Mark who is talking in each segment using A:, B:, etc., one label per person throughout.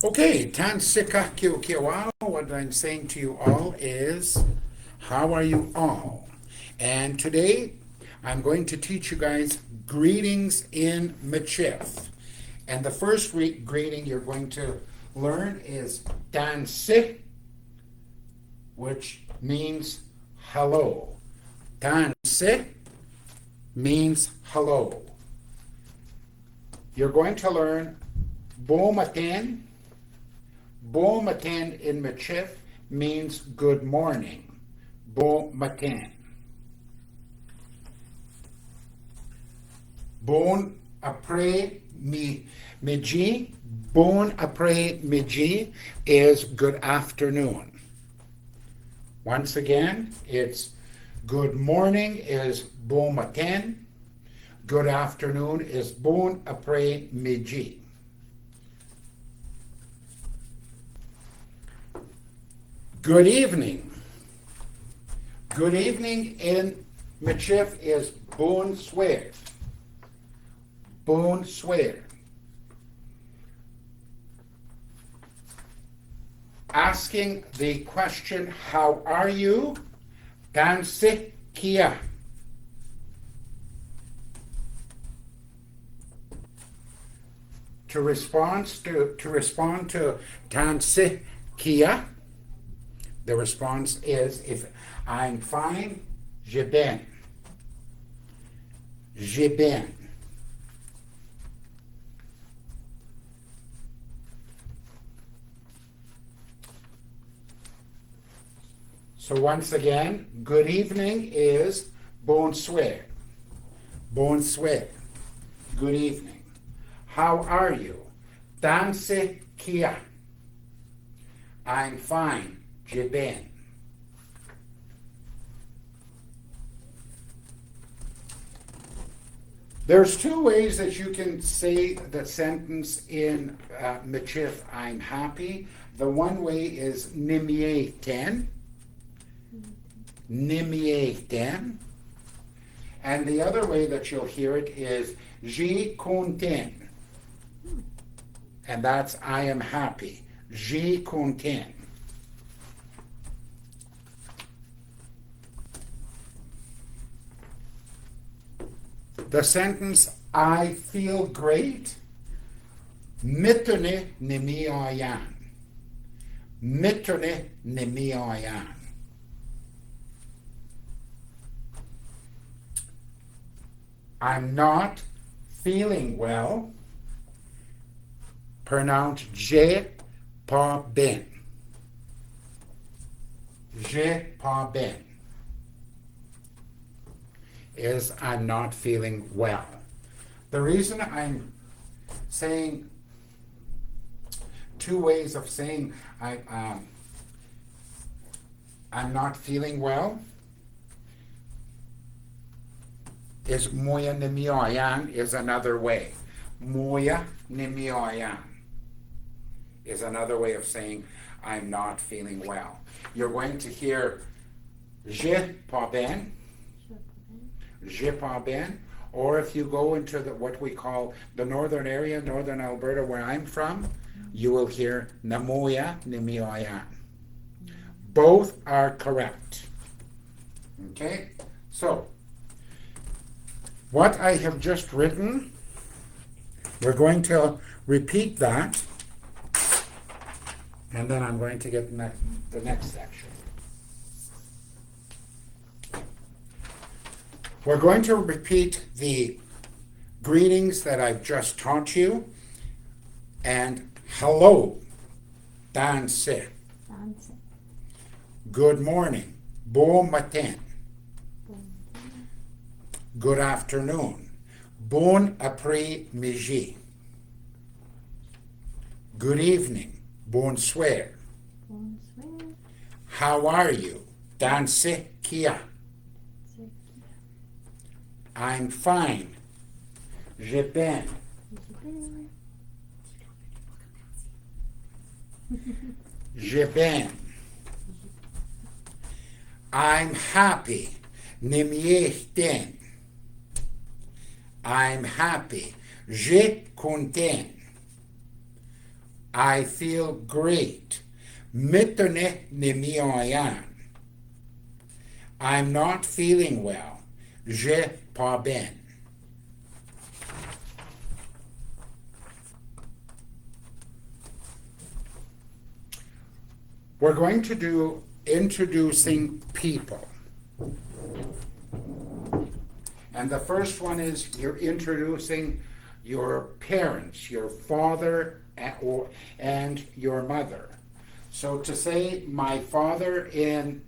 A: Okay, Tansi, what I'm saying to you all is, how are you all? And today, I'm going to teach you guys greetings in Michif. And the first greeting you're going to learn is Tansi, which means hello. Tansi means hello. You're going to learn Bon matin. Bon matin in Michif means good morning. Bon matin. Bon après midi. Bon après midi is good afternoon. Once again, it's good morning is bon matin. Good afternoon is bon après midi. Good evening. Good evening in Michif is bonsoir. Bonsoir. Asking the question, how are you? Tansi kia. To respond to Tansi kia, the response is, if I'm fine, je bien. Je bien. So once again, good evening is bonsoir. Bonsoir. Good evening. How are you? Tansi kia. I'm fine. Je bien. There's two ways that you can say the sentence in Michif, I'm happy. The one way is nimie ten. Nimie ten. And the other way that you'll hear it is je content. And that's I am happy. Je content. The sentence, I feel great, mitune nimiayan. Mitune nimiayan. I'm not feeling well, pronounce j'ai pas bien. J'ai pas bien is I'm not feeling well. The reason I'm saying two ways of saying I'm not feeling well is moya nimioyan is another way. Moya nimioyan is another way of saying I'm not feeling well. You're going to hear j'ai pas bien, j'ai pas bien, or if you go into what we call the northern area, northern Alberta, where I'm from, you will hear namoya nimioyan. Both are correct. Okay? So, what I have just written, we're going to repeat that, and then I'm going to get the next section. We're going to repeat the greetings that I've just taught you, and hello, Tansi. Good morning, bon matin. Good afternoon, bon après-midi. Good evening, bonsoir. How are you? Tansi kia. I'm fine. Je bien. Je bien. I'm happy. Nimiechten. I'm happy. Je content. I feel great. Mitone nemioyan. I'm not feeling well. Je pas bien. We're going to do introducing people. And the first one is you're introducing your parents, your father and your mother. So to say my father in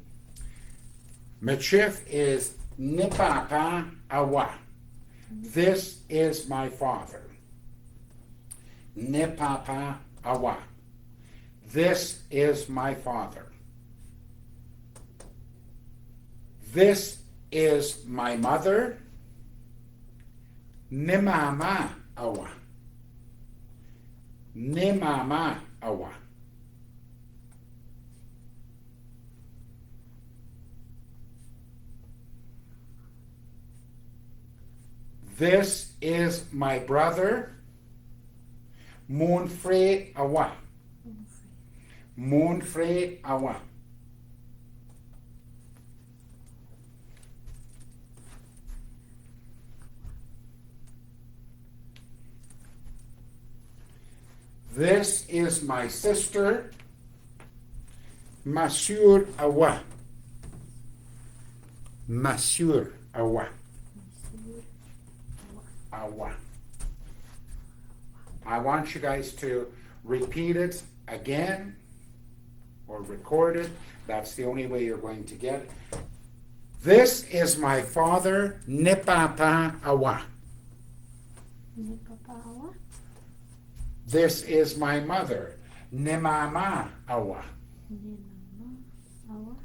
A: Michif is ni papa awa. This is my father. Ni papa awa. This is my father. This is my mother. Ni mama awa. Ni mama awa. This is my brother. Moonfrey awa. Moonfrey awa. This is my sister. Monsieur awa. Monsieur awa. Awa. I want you guys to repeat it again or record it. That's the only way you're going to get it. This is my father, ni papa awa.
B: Ni papa awa.
A: This is my mother, ni mama awa.
B: Ni mama awa.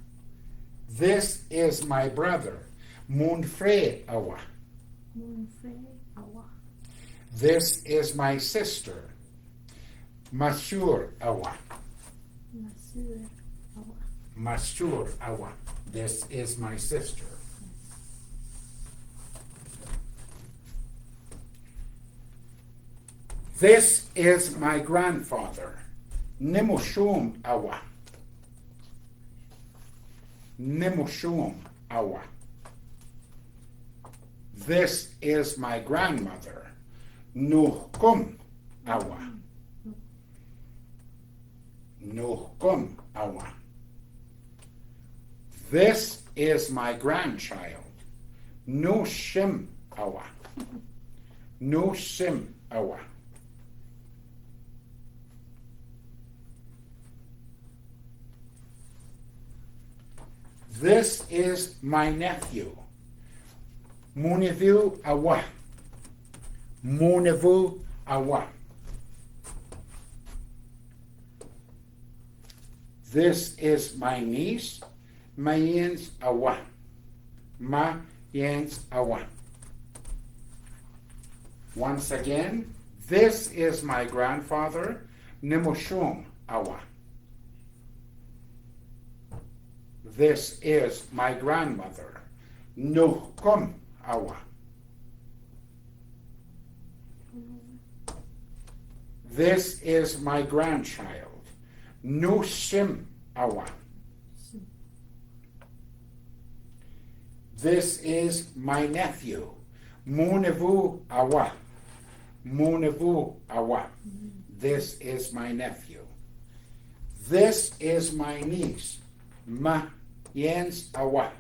A: This is my brother, Moonfrey awa.
B: Moonfrey awa.
A: This is my sister, Masur awa.
B: Masur awa.
A: Masur awa. This is my sister. This is my grandfather, Nimushum awa. Nimushum awa. This is my grandmother, Nuhkum awa. Nuhkum awa. This is my grandchild, Nushim awa. Nushim awa. This is my nephew, Munivu awa. Munivu awa. This is my niece, Mayens awa. Mayens awa. Once again, this is my grandfather, Nimushum awa. This is my grandmother, Nuhkum awa. This is my grandchild, Nushim awa. This is my nephew, Munivu awa. Munivu awa. This is my nephew. This is my niece, Ma Yens awa.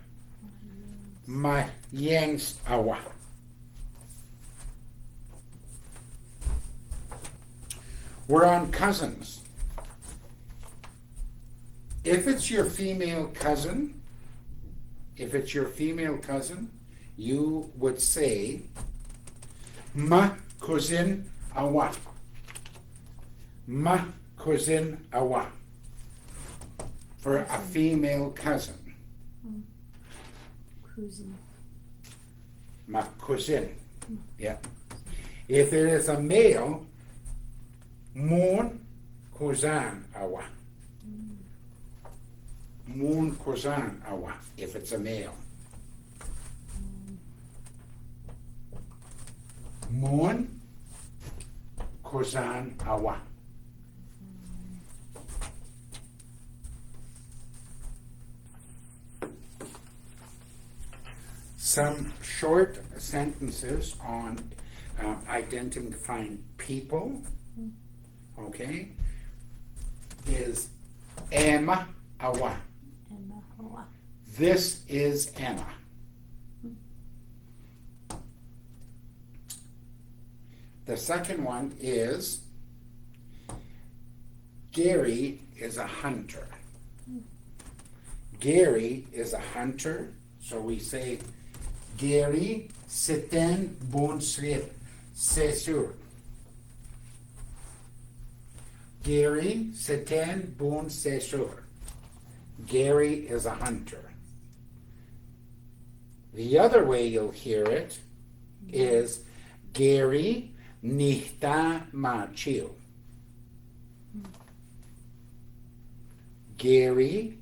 A: Ma Yens awa. We're on cousins. If it's your female cousin, you would say ma cousin awa. Ma cousin awa. For a female cousin.
B: Cousin.
A: Ma cousin. Yeah. If it is a male, mon cousin awa. Mon cousin awa. If it's a male. Mon cousin awa. some short sentences on identifying people, okay, is Emma Awa.
B: Emma Hawa.
A: This is Emma. The second one is Gary is a hunter. Gary is a hunter, so we say Gary c'est un bon script, c'est sûr. Gary c'est un bon c'est sûr. Gary is a hunter. The other way you'll hear it is Gary nihta machil. Gary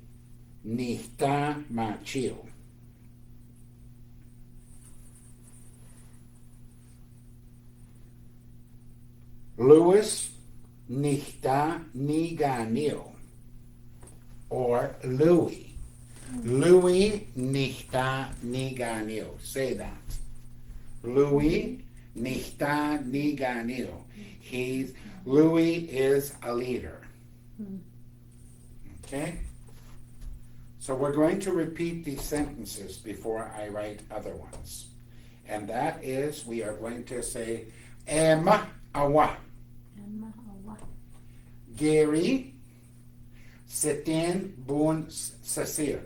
A: nihta machil. Louis nihta niganil. Or Louis. Louis nihta niganil. Say that. Louis nihta niganil. Louis is a leader. Okay? So we're going to repeat these sentences before I write other ones. And that is, we are going to say, Emma Awa.
B: Emma Hawa.
A: Gary, c'est un bon sasir.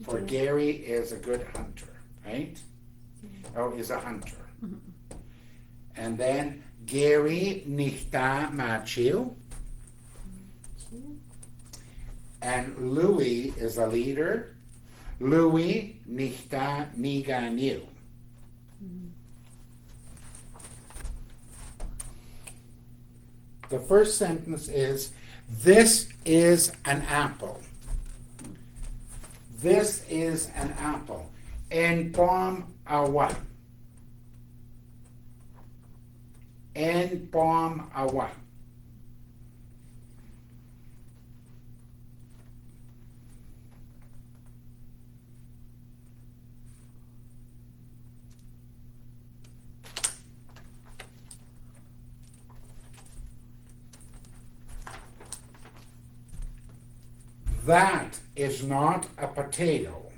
A: For Gary is a good hunter, right? Oh, is a hunter. And then Gary nihta machil. And Louis is a leader. Louis nihta niganil. The first sentence is, this is an apple. This is an apple. En pom awa. En pom awa. That is not a potato.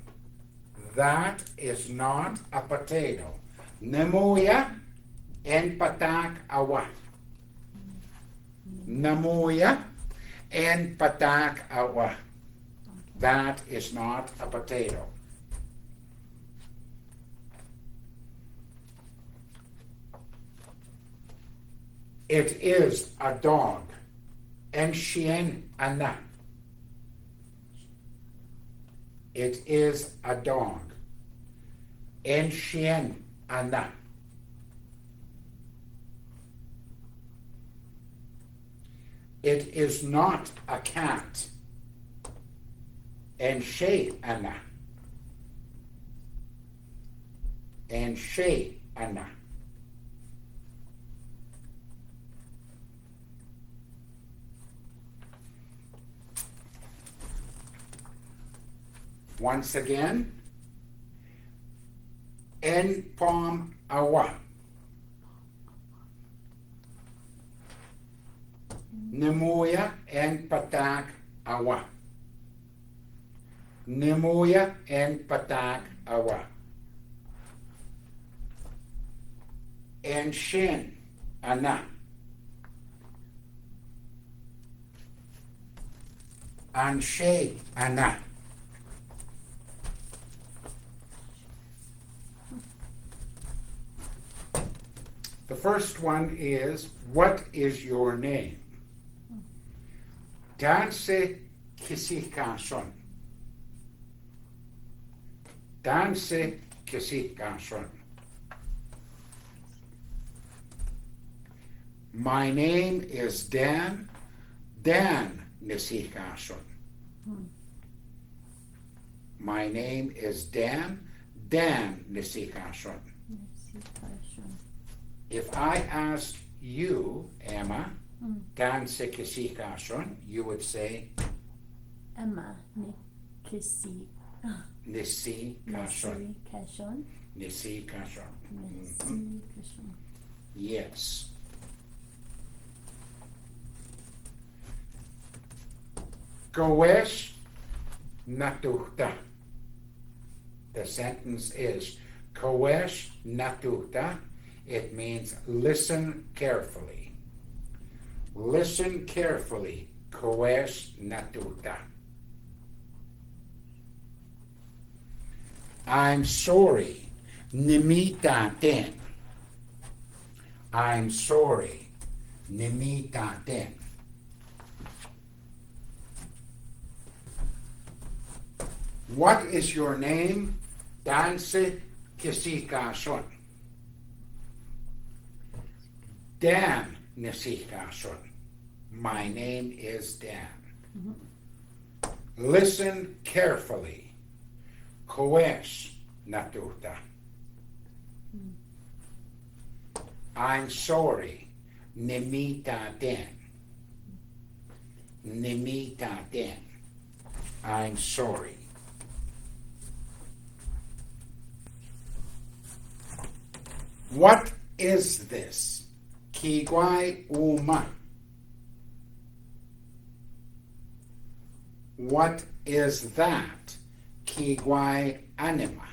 A: That is not a potato. Nemuya en patak awa. Nemuya en patak awa. That is not a potato. It is a dog. En chien ana. It is a dog. En chien ana. It is not a cat. En she ana. En she ana. Once again, en pom awa. Nemuya en patak awa. Nemuya en patak awa. En shin ana. An she ana. The first one is, what is your name? Tansi kisi kanson. Tansi kisi kanson. My name is Dan. Dan nisi kanson. My name is Dan. Dan nisi kanson. If I asked you, Emma, Dan Sikasi Kashon, you would say,
B: Emma ni kisi
A: Nisi Kashon.
B: Nasi Kashon.
A: Nisi Kashon.
B: Nasi Kashon.
A: Yes. Kowesh Natuhta. The sentence is Kowesh Natuhta. It means listen carefully. Listen carefully. Kowesh Natuhta. I'm sorry. Nimitaten. I'm sorry. Nimitaten. What is your name? Tansi Kisikashon. Dan Nisikashon. My name is Dan. Listen carefully. Koesh Natuta. I'm sorry. Nimita Den. Nimita Den. I'm sorry. What is this? Kigwai Uma. What is that? Kigwai Anima.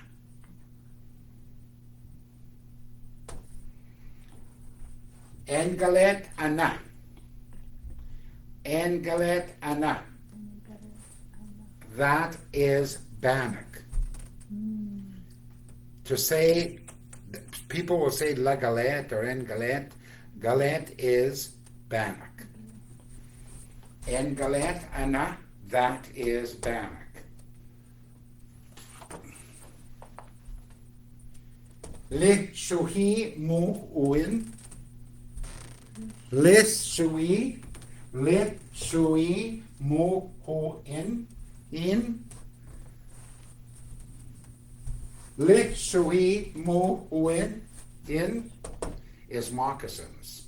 A: Engalet Ana. Engalet Ana. That is Bannock. To say, people will say La Galette or Engalet. Galette is Bannock. Engalet Ana, that is Bannock. Le Shuhi Mu Uin. Le Shui Mu Hu In. Le Shui Mu Uin. In is moccasins.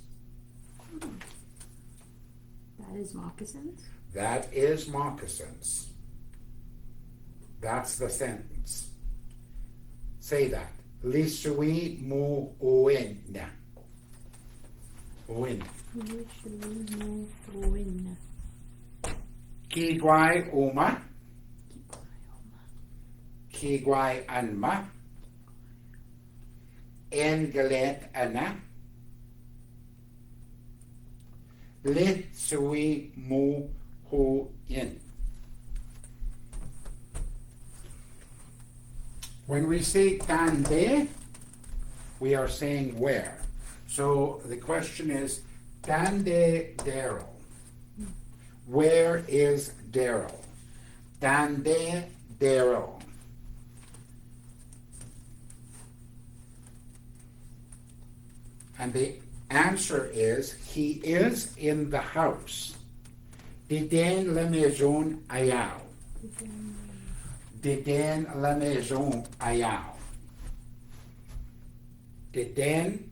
B: That is moccasins?
A: That is moccasins. That's the sentence. Say that. Li shui mu uin. Uin. Kigwai uma. Kigwai anma. Engalet ana. Li sui mu hu in. When we say tande, we are saying where. So the question is, tande Daryl. Where is Daryl? Tande Daryl. And the answer is, he is in the house. Diden la maison ayao. Diden la maison ayao. Diden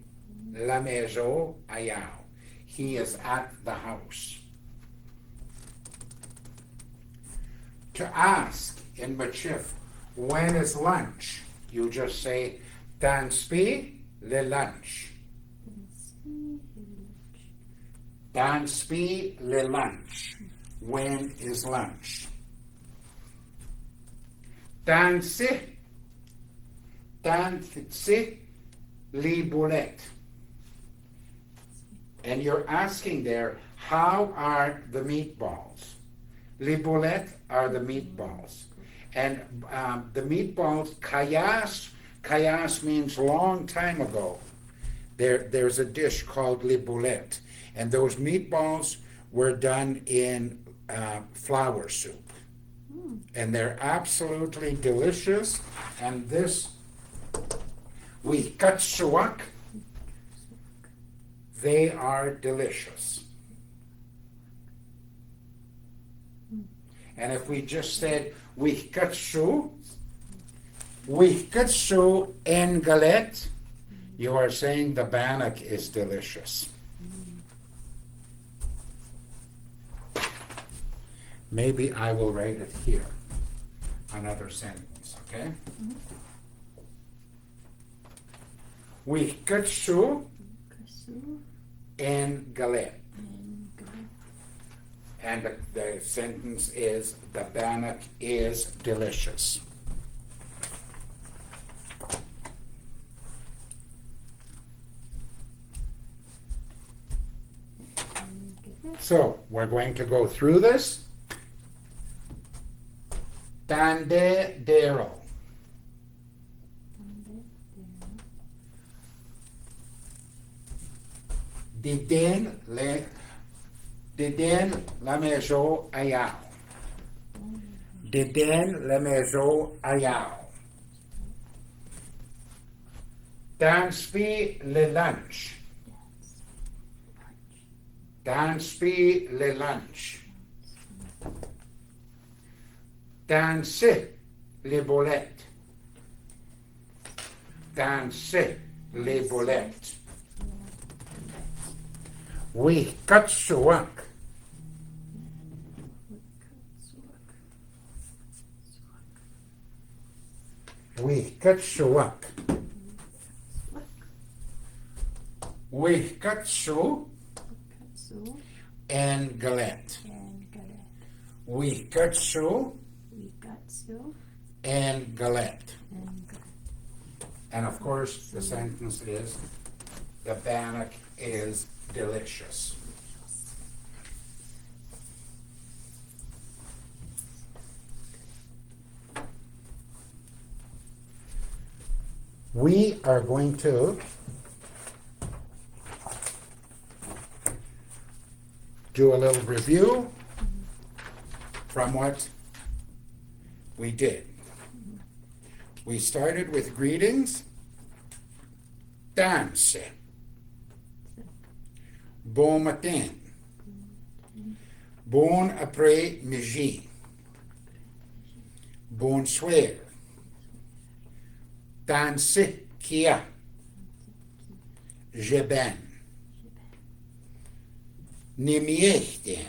A: la maison ayao. He is at the house. To ask in Michif, when is lunch? You just say, Tansi le lunch. Tansi le lunch. When is lunch? Tansi li boulet. And you're asking there, how are the meatballs? Les boulettes are the meatballs. And the meatballs, kayas means long time ago. There's a dish called les boulettes. And those meatballs were done in flour soup. And they're absolutely delicious. And this, we katsuak, they are delicious. And if we just said wihkatsu en galette, you are saying the bannock is delicious. Maybe I will write it here. another sentence, okay? Wikatsu
B: Kasu
A: and galet.
B: and Galet.
A: And the sentence is, the bannock is delicious.
B: And Galet.
A: So, we're going to go through this. Tande dero.
B: Tande Dero.
A: Diden la maison ayao. Diden la maison ayao. Tansi le lunch. Tansi le lunch. Tansi le bolette. Tansi le bolette. We cut suak. We cut suak. We cut su
B: Katsu
A: and galette.
B: and Galet.
A: We cut su
B: Wikatsu
A: and galette.
B: and Galet.
A: And of course, the sentence is, the bannock is delicious. We are going to do a little review from what we did. We started with greetings. Tansi. Bon matin. Bon après-midi. Bonsoir. Tansi kia. Je ben. Nimiehten.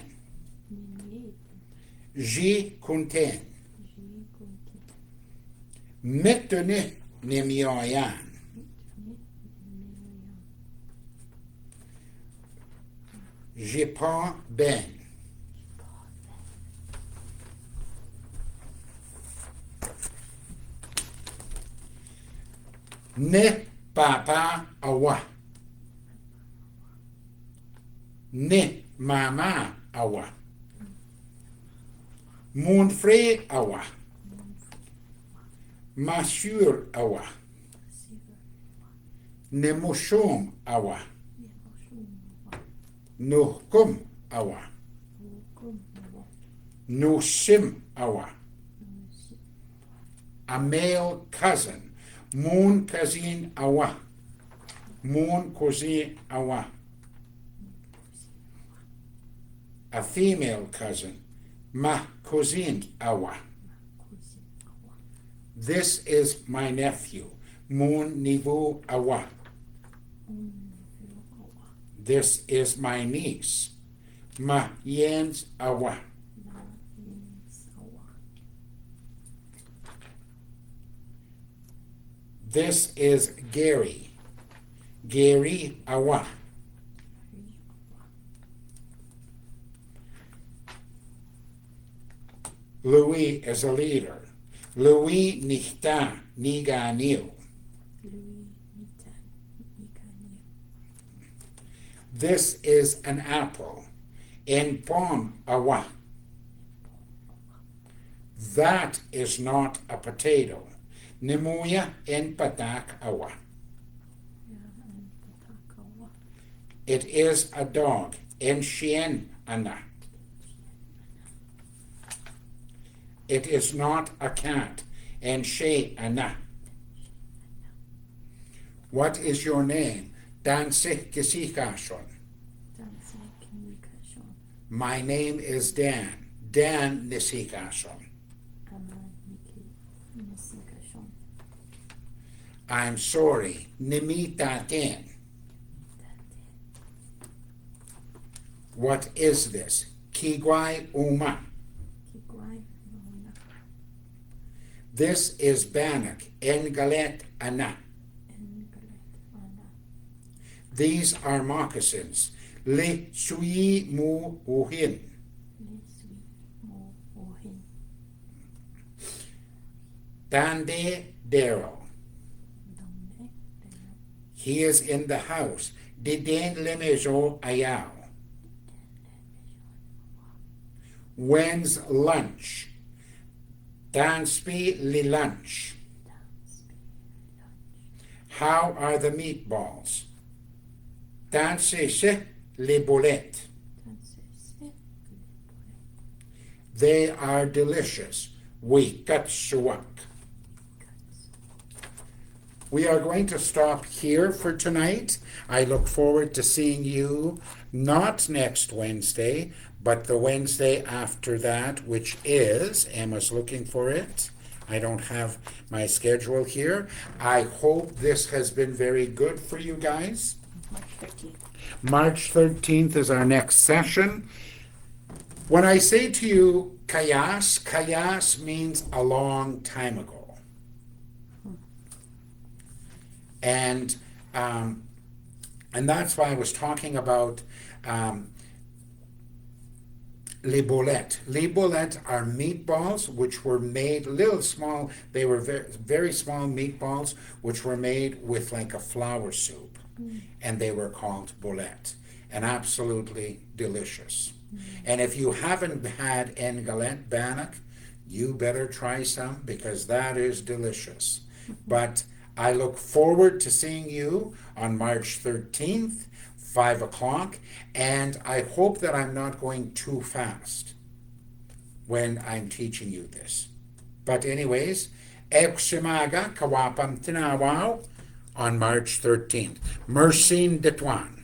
B: Nimiet.
A: J'y content.
B: Jikunti.
A: Maintenant nimioyan. Je pas ben. Ne papa awa. Ne mama awa. Mon frère awa. Ma sœur awa. Ne moshom awa. No kum awa. No sim awa. A male cousin. Mon cousin awa. Mon cousin awa. A female cousin. Ma cousine awa. This is my nephew. Mon neveu awa. This is my niece. Ma yens awa. This is Gary. Gary awa. Louis is a leader. Louis nichta niganil. This is an apple. En pom awa. That is not a potato. Nemuya en patak awa. It is a dog. En chien ana. It is not a cat. En she ana. What is your name? Tansi kisikashon. My name is Dan. Dan nisikashon. I'm sorry. Nimitaten. What is this? Kigwai uma. This is Bannock, Engalet Ana. These are moccasins. Le sui mu uhin. Dande Dero. He is in the house. Diden lemejo ayao. When's lunch? Danspi li lunch. How are the meatballs? Tansi se li bolet. They are delicious. We katsuak. We are going to stop here for tonight. I look forward to seeing you not next Wednesday, but the Wednesday after that, which is, Emma's looking for it. I don't have my schedule here. I hope this has been very good for you guys. March 13th is our next session. When I say to you kayas, kayas means a long time ago. And that's why I was talking about les boulettes. Les boulettes are meatballs which were made little small. They were very, very small meatballs which were made with like a flour soup, and they were called boulettes, and absolutely delicious. And if you haven't had Engalet Bannock, you better try some because that is delicious. But I look forward to seeing you on March 13th, 5 o'clock, and I hope that I'm not going too fast when I'm teaching you this. But anyways, Eksimaga Kawapam Tinawaw on March 13th. Mersin Detwan.